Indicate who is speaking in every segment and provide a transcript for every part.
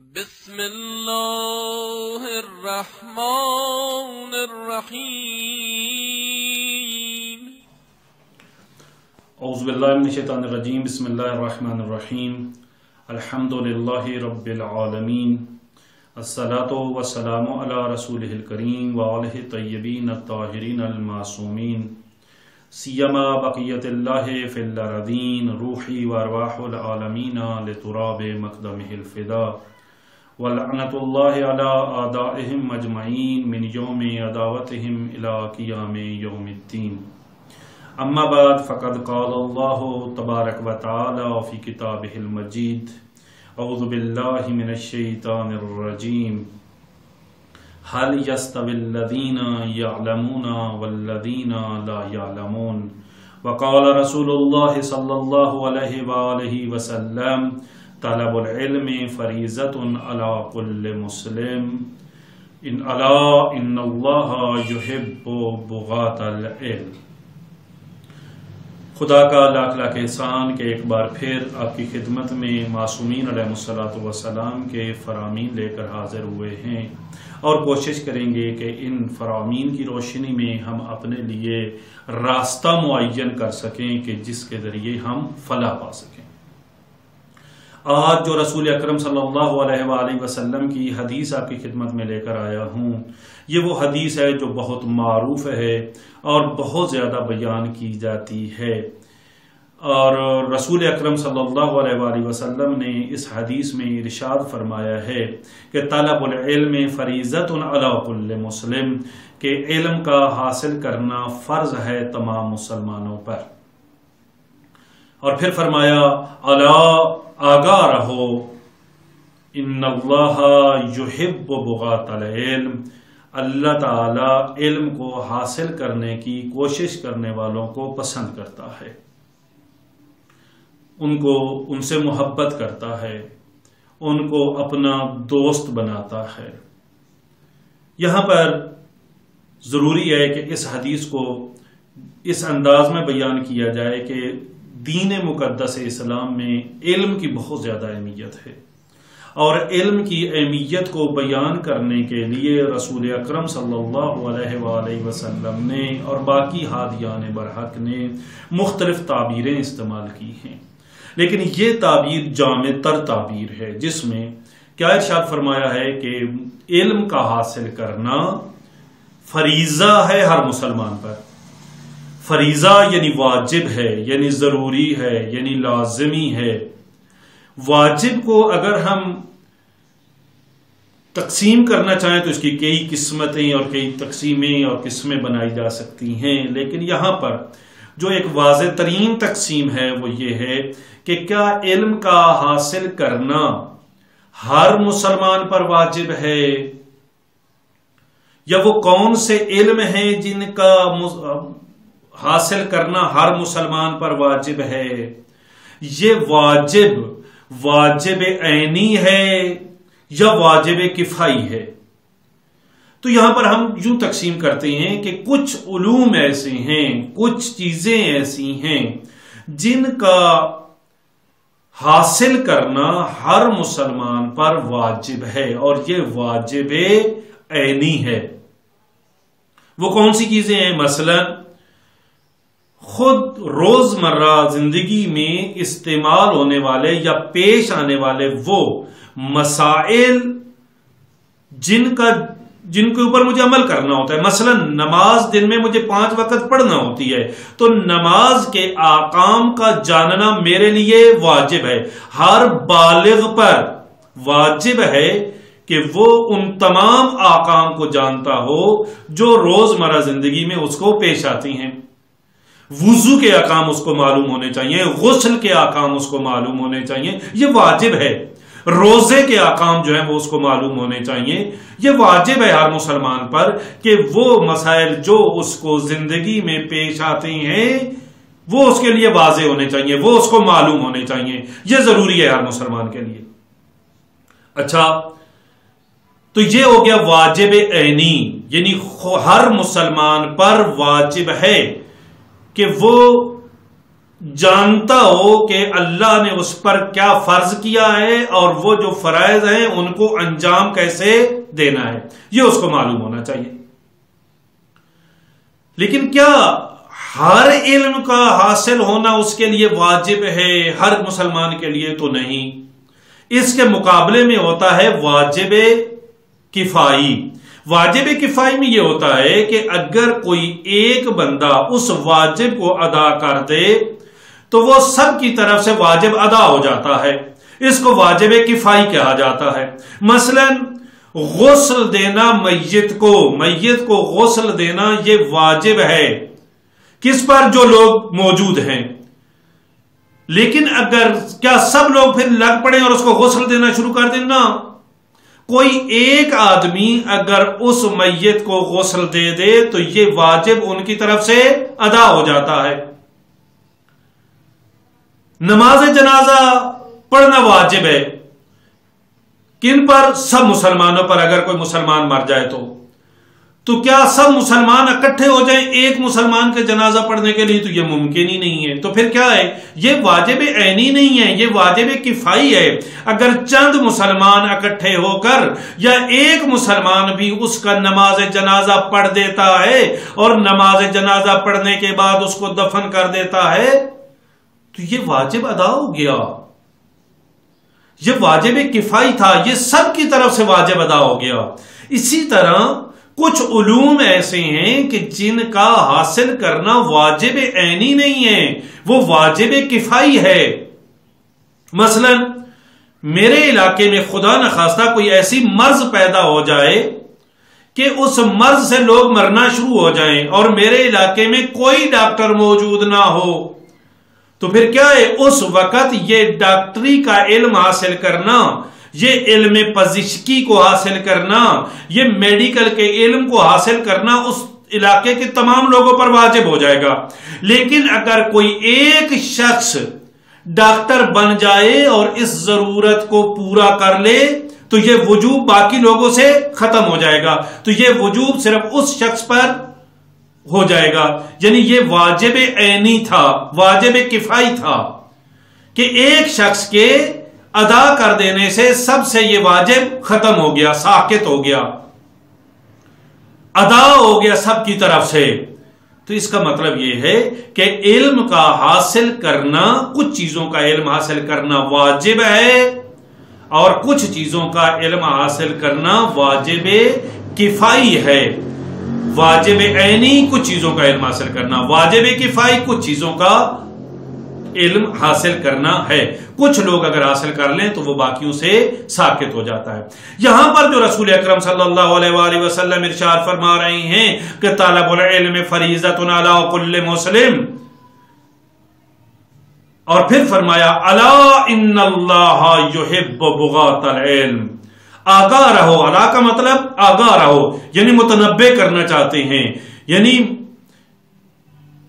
Speaker 1: بسم اللہ الرحمن الرحیم
Speaker 2: اعوذ باللہ من الشیطان الرجیم بسم اللہ الرحمن الرحیم الحمدللہ رب العالمین الصلاۃ والسلام علی رسولہ الکریم وآلہ الطیبین الطاہرین المعصومین سیما بقیت اللہ فی الارضین روحی وارواح العالمین لتراب مقدمہ الفدا ولعنت اللہ علی اعدائہم مجمعین من یوم عداوتہم الی قیام یوم الدین اما بعد فقد قال اللہ تبارک و تعالی فی کتابہ المجید اعوذ باللہ من الشیطان الرجیم هل يستوي الذين يعلمون والذين لا يعلمون وقال رسول الله صلى الله عليه وآله وسلم طلب العلم فریضۃ علی کل مسلم ان اللہ یحب بغاة العلم۔ خدا کا لاکھ لاکھ احسان کہ ایک بار پھر آپ کی خدمت میں معصومین علیہ السلام کے فرامین لے کر حاضر ہوئے ہیں اور کوشش کریں گے کہ ان فرامین کی روشنی میں ہم اپنے لیے راستہ معین کر سکیں کہ جس کے ذریعے ہم فلاح پا سکیں۔ آج جو رسول اکرم صلی اللہ علیہ وآلہ وسلم کی حدیث آپ کی خدمت میں لے کر آیا ہوں، یہ وہ حدیث ہے جو بہت معروف ہے اور بہت زیادہ بیان کی جاتی ہے، اور رسول اکرم صلی اللہ علیہ وآلہ وسلم نے اس حدیث میں ارشاد فرمایا ہے کہ طلب العلم فریضۃ علی کل مسلم، کہ علم کا حاصل کرنا فرض ہے تمام مسلمانوں پر، اور پھر فرمایا الا آگاہ رہو ان اللہ یحب بغاة العلم، اللہ تعالی علم کو حاصل کرنے کی کوشش کرنے والوں کو پسند کرتا ہے، ان سے محبت کرتا ہے، ان کو اپنا دوست بناتا ہے۔ یہاں پر ضروری ہے کہ اس حدیث کو اس انداز میں بیان کیا جائے کہ دین مقدس اسلام میں علم کی بہت زیادہ اہمیت ہے، اور علم کی اہمیت کو بیان کرنے کے لیے رسول اکرم صلی اللہ علیہ وآلہ وسلم نے اور باقی ہادیان برحق نے مختلف تعبیریں استعمال کی ہیں، لیکن یہ تعبیر جامع تر تعبیر ہے جس میں کیا ارشاد فرمایا ہے کہ علم کا حاصل کرنا فریضہ ہے ہر مسلمان پر۔ فریضہ یعنی واجب ہے، یعنی ضروری ہے، یعنی لازمی ہے۔ واجب کو اگر ہم تقسیم کرنا چاہیں تو اس کی کئی قسمتیں اور کئی تقسیمیں اور قسمیں بنائی جا سکتی ہیں، لیکن یہاں پر جو ایک واضح ترین تقسیم ہے وہ یہ ہے کہ کیا علم کا حاصل کرنا ہر مسلمان پر واجب ہے، یا وہ کون سے علم ہیں جن کا حاصل کرنا ہر مسلمان پر واجب ہے۔ یہ واجب عینی ہے یا واجب کفائی ہے؟ تو یہاں پر ہم یوں تقسیم کرتے ہیں کہ کچھ علوم ایسے ہیں، کچھ چیزیں ایسی ہیں جن کا حاصل کرنا ہر مسلمان پر واجب ہے، اور یہ واجب عینی ہے۔ وہ کون سی چیزیں ہیں؟ مثلا خود روزمرہ زندگی میں استعمال ہونے والے یا پیش آنے والے وہ مسائل جن کے اوپر مجھے عمل کرنا ہوتا ہے۔ مثلا نماز دن میں مجھے 5 وقت پڑھنا ہوتی ہے، تو نماز کے احکام کا جاننا میرے لیے واجب ہے۔ ہر بالغ پر واجب ہے کہ وہ ان تمام احکام کو جانتا ہو جو روزمرہ زندگی میں اس کو پیش آتی ہیں۔ وضو کے احکام اس کو معلوم ہونے چاہیے، غسل کے احکام اس کو معلوم ہونے چاہیے، یہ واجب ہے۔ روزے کے احکام جو ہیں وہ اس کو معلوم ہونے چاہیے، یہ واجب ہے ہر مسلمان پر کہ وہ مسائل جو اس کو زندگی میں پیش آتے ہیں وہ اس کے لیے واضح ہونے چاہیے، وہ اس کو معلوم ہونے چاہیے، یہ ضروری ہے ہر مسلمان کے لیے۔ اچھا، تو یہ ہو گیا واجب عینی، یعنی ہر مسلمان پر واجب ہے کہ وہ جانتا ہو کہ اللہ نے اس پر کیا فرض کیا ہے اور وہ جو فرائض ہیں ان کو انجام کیسے دینا ہے، یہ اس کو معلوم ہونا چاہیے۔ لیکن کیا ہر علم کا حاصل ہونا اس کے لیے واجب ہے؟ ہر مسلمان کے لیے تو نہیں۔ اس کے مقابلے میں ہوتا ہے واجب کفائی۔ واجب کفائی میں یہ ہوتا ہے کہ اگر کوئی ایک بندہ اس واجب کو ادا کر دے تو وہ سب کی طرف سے واجب ادا ہو جاتا ہے، اس کو واجب کفائی کہا جاتا ہے۔ مثلا غسل دینا میت کو غسل دینا یہ واجب ہے، کس پر؟ جو لوگ موجود ہیں۔ لیکن اگر کیا سب لوگ پھر لگ پڑیں اور اس کو غسل دینا شروع کر دیں؟ نا، کوئی ایک آدمی اگر اس میت کو غسل دے دے تو یہ واجب ان کی طرف سے ادا ہو جاتا ہے۔ نماز جنازہ پڑھنا واجب ہے، کن پر؟ سب مسلمانوں پر۔ اگر کوئی مسلمان مر جائے تو کیا سب مسلمان اکٹھے ہو جائیں ایک مسلمان کے جنازہ پڑھنے کے لیے؟ تو یہ ممکن ہی نہیں ہے۔ تو پھر کیا ہے؟ یہ واجب عینی نہیں ہے، یہ واجب کفائی ہے۔ اگر چند مسلمان اکٹھے ہو کر یا ایک مسلمان بھی اس کا نماز جنازہ پڑھ دیتا ہے اور نماز جنازہ پڑھنے کے بعد اس کو دفن کر دیتا ہے تو یہ واجب ادا ہو گیا، یہ واجب کفائی تھا، یہ سب کی طرف سے واجب ادا ہو گیا۔ اسی طرح کچھ علوم ایسے ہیں کہ جن کا حاصل کرنا واجب عینی نہیں ہے، وہ واجب کفائی ہے۔ مثلا میرے علاقے میں خدا نخواستہ کوئی ایسی مرض پیدا ہو جائے کہ اس مرض سے لوگ مرنا شروع ہو جائیں اور میرے علاقے میں کوئی ڈاکٹر موجود نہ ہو، تو پھر کیا ہے؟ اس وقت یہ ڈاکٹری کا علم حاصل کرنا، یہ علم پزشکی کو حاصل کرنا، یہ میڈیکل کے علم کو حاصل کرنا اس علاقے کے تمام لوگوں پر واجب ہو جائے گا۔ لیکن اگر کوئی ایک شخص ڈاکٹر بن جائے اور اس ضرورت کو پورا کر لے تو یہ وجوب باقی لوگوں سے ختم ہو جائے گا، تو یہ وجوب صرف اس شخص پر ہو جائے گا۔ یعنی یہ واجب عینی تھا، واجب کفائی تھا کہ ایک شخص کے ادا کر دینے سے سب سے یہ واجب ختم ہو گیا، ساقط ہو گیا، ادا ہو گیا سب کی طرف سے۔ تو اس کا مطلب یہ ہے کہ علم کا حاصل کرنا، کچھ چیزوں کا علم حاصل کرنا واجب ہے اور کچھ چیزوں کا علم حاصل کرنا واجب کفائی ہے۔ واجب عینی کچھ چیزوں کا علم حاصل کرنا، واجب کفائی کچھ چیزوں کا علم حاصل کرنا ہے۔ کچھ لوگ اگر حاصل کر لیں تو وہ باقیوں سے ساقط ہو جاتا ہے۔ یہاں پر جو رسول اکرم صلی اللہ علیہ وآلہ وسلم ارشاد فرما رہے ہیں کہ طالب العلم فریضۃ علی کل مسلم، اور پھر فرمایا الا ان اللہ یحب بغاۃ العلم، آگاہ رہو۔ الا کا مطلب آگاہ رہو، یعنی متنبع کرنا چاہتے ہیں، یعنی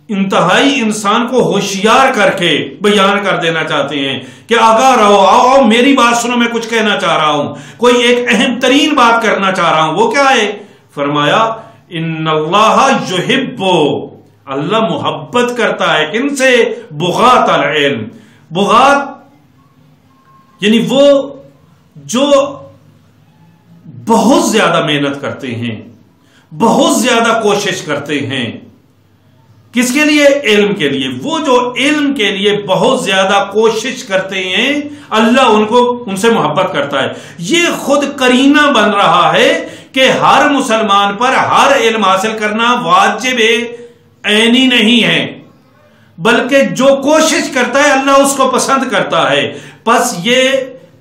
Speaker 2: انتہائی انسان کو ہوشیار کر کے بیان کر دینا چاہتے ہیں کہ آگاہ رہو، آؤ میری بات سنو، میں کچھ کہنا چاہ رہا ہوں، کوئی ایک اہم ترین بات کرنا چاہ رہا ہوں۔ وہ کیا ہے؟ فرمایا ان اللہ یحب، اللہ محبت کرتا ہے کن سے؟ بغاۃ العلم۔ بغاۃ یعنی وہ جو بہت زیادہ محنت کرتے ہیں، بہت زیادہ کوشش کرتے ہیں، کس کے لیے؟ علم کے لیے۔ وہ جو علم کے لیے بہت زیادہ کوشش کرتے ہیں اللہ ان سے محبت کرتا ہے۔ یہ خود قرینہ بن رہا ہے کہ ہر مسلمان پر ہر علم حاصل کرنا واجب عینی نہیں ہے، بلکہ جو کوشش کرتا ہے اللہ اس کو پسند کرتا ہے۔ پس یہ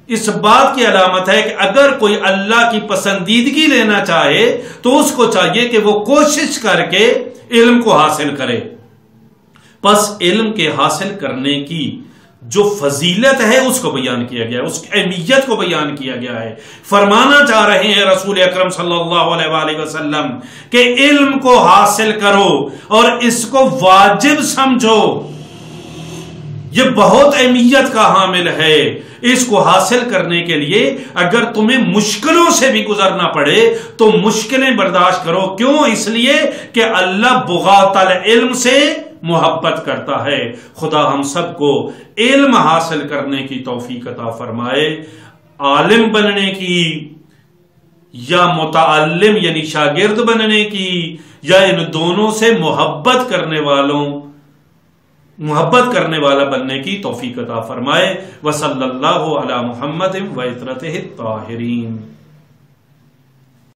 Speaker 2: اس بات کی علامت ہے کہ اگر کوئی اللہ کی پسندیدگی لینا چاہے تو اس کو چاہیے کہ وہ کوشش کر کے علم کو حاصل کرے۔ پس علم کے حاصل کرنے کی جو فضیلت ہے اس کو بیان کیا گیا ہے، اس کی اہمیت کو بیان کیا گیا ہے۔ فرمانا چاہ رہے ہیں رسول اکرم صلی اللہ علیہ وآلہ وسلم کہ علم کو حاصل کرو اور اس کو واجب سمجھو، یہ بہت اہمیت کا حامل ہے۔ اس کو حاصل کرنے کے لیے اگر تمہیں مشکلوں سے بھی گزرنا پڑے تو مشکلیں برداشت کرو۔ کیوں؟ اس لیے کہ اللہ بغاۃ العلم سے محبت کرتا ہے۔ خدا ہم سب کو علم حاصل کرنے کی توفیق عطا فرمائے، عالم بننے کی یا متعلم یعنی شاگرد بننے کی یا ان دونوں سے محبت کرنے والا بننے کی توفیق عطا فرمائے۔ وصلی اللہ علی محمد و عطرتہ الطاہرین۔